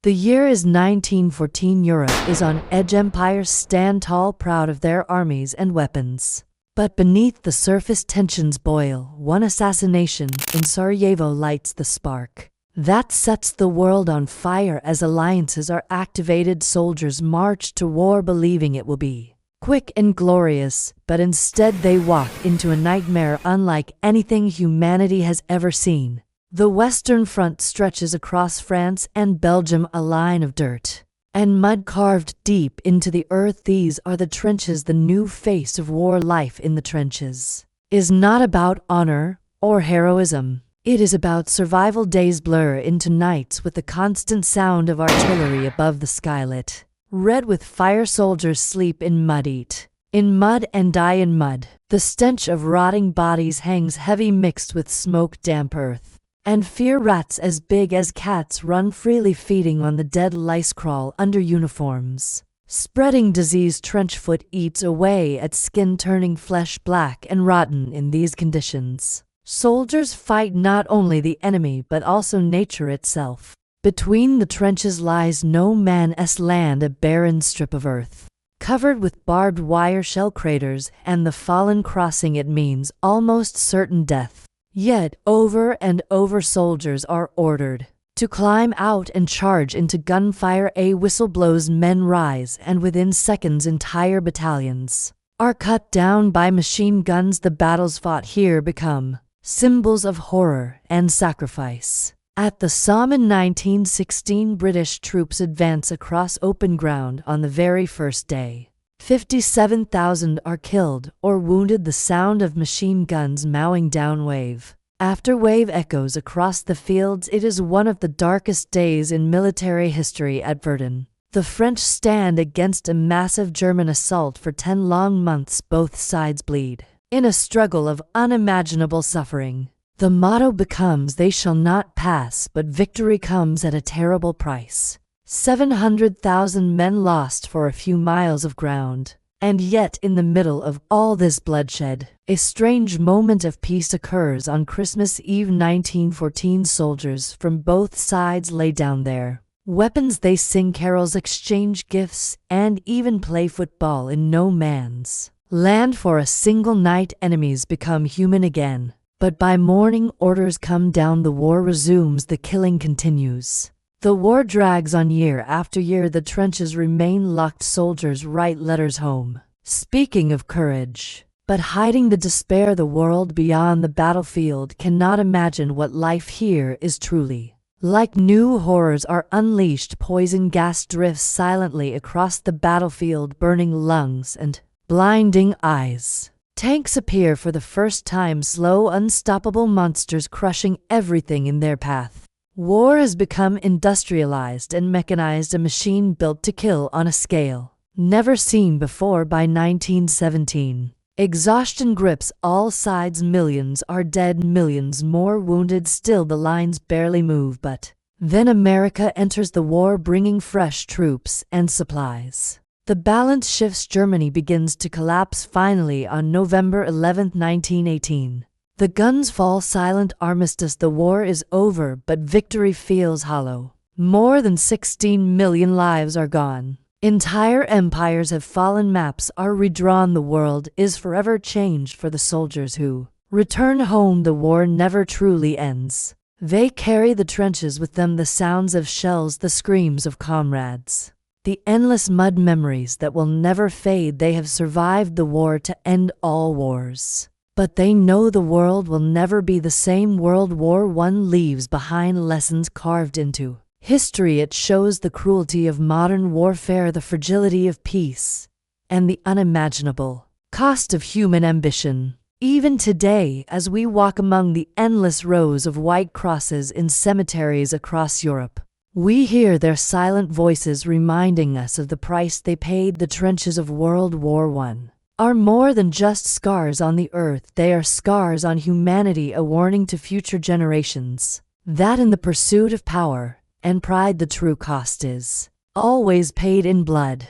The year is 1914. Europe is on edge. Empires stand tall, proud of their armies and weapons. But beneath the surface, tensions boil. One assassination in Sarajevo lights the spark that sets the world on fire. As alliances are activated, soldiers march to war believing it will be quick and glorious, but instead they walk into a nightmare unlike anything humanity has ever seen. The Western Front stretches across France and Belgium, a line of dirt and mud carved deep into the earth. These are the trenches, the new face of war. Life in the trenches is not about honor or heroism. It is about survival. Days blur into nights with the constant sound of artillery above the skylit. Red with fire, soldiers sleep in mud, eat in mud, and die in mud. The stench of rotting bodies hangs heavy, mixed with smoke, damp earth and fear. Rats as big as cats run freely, feeding on the dead. Lice crawl under uniforms, spreading disease. Trenchfoot eats away at skin, turning flesh black and rotten. In these conditions, soldiers fight not only the enemy but also nature itself. Between the trenches lies no man's land, a barren strip of earth covered with barbed wire, shell craters, and the fallen crossing. It means almost certain death. Yet over and over, soldiers are ordered to climb out and charge into gunfire. A whistle blows, men rise, and within seconds entire battalions are cut down by machine guns. The battles fought here become symbols of horror and sacrifice. At the Somme in 1916, British troops advance across open ground on the very first day. 57,000 are killed or wounded. The sound of machine guns mowing down wave after wave echoes across the fields. It is one of the darkest days in military history. At Verdun, the French stand against a massive German assault for 10 long months. Both sides bleed in a struggle of unimaginable suffering. The motto becomes, "They shall not pass," but victory comes at a terrible price. 700,000 men lost for a few miles of ground. And yet, in the middle of all this bloodshed, a strange moment of peace occurs. On Christmas Eve 1914, soldiers from both sides lay down their weapons. They sing carols, exchange gifts, and even play football in no man's land. For a single night, enemies become human again. But by morning, orders come down. The war resumes, the killing continues. The war drags on year after year. The trenches remain locked. Soldiers write letters home, speaking of courage, but hiding the despair. The world beyond the battlefield cannot imagine what life here is truly like. New horrors are unleashed. Poison gas drifts silently across the battlefield, burning lungs and blinding eyes. Tanks appear for the first time, slow, unstoppable monsters crushing everything in their path. War has become industrialized and mechanized, a machine built to kill on a scale never seen before. By 1917, exhaustion grips all sides. Millions are dead, millions more wounded. Still the lines barely move. But then America enters the war, bringing fresh troops and supplies. The balance shifts. Germany begins to collapse. Finally, on November 11, 1918, the guns fall silent. Armistice. The war is over, but victory feels hollow. More than 16 million lives are gone. Entire empires have fallen. Maps are redrawn. The world is forever changed for the soldiers who return home. The war never truly ends. They carry the trenches with them, the sounds of shells, the screams of comrades, the endless mud memories that will never fade. They have survived the war to end all wars. But they know the world will never be the same. World War I leaves behind lessons carved into history. It shows the cruelty of modern warfare, the fragility of peace, and the unimaginable cost of human ambition. Even today, as we walk among the endless rows of white crosses in cemeteries across Europe, we hear their silent voices reminding us of the price they paid. The trenches of World War I are more than just scars on the earth. They are scars on humanity, a warning to future generations that in the pursuit of power and pride, the true cost is always paid in blood.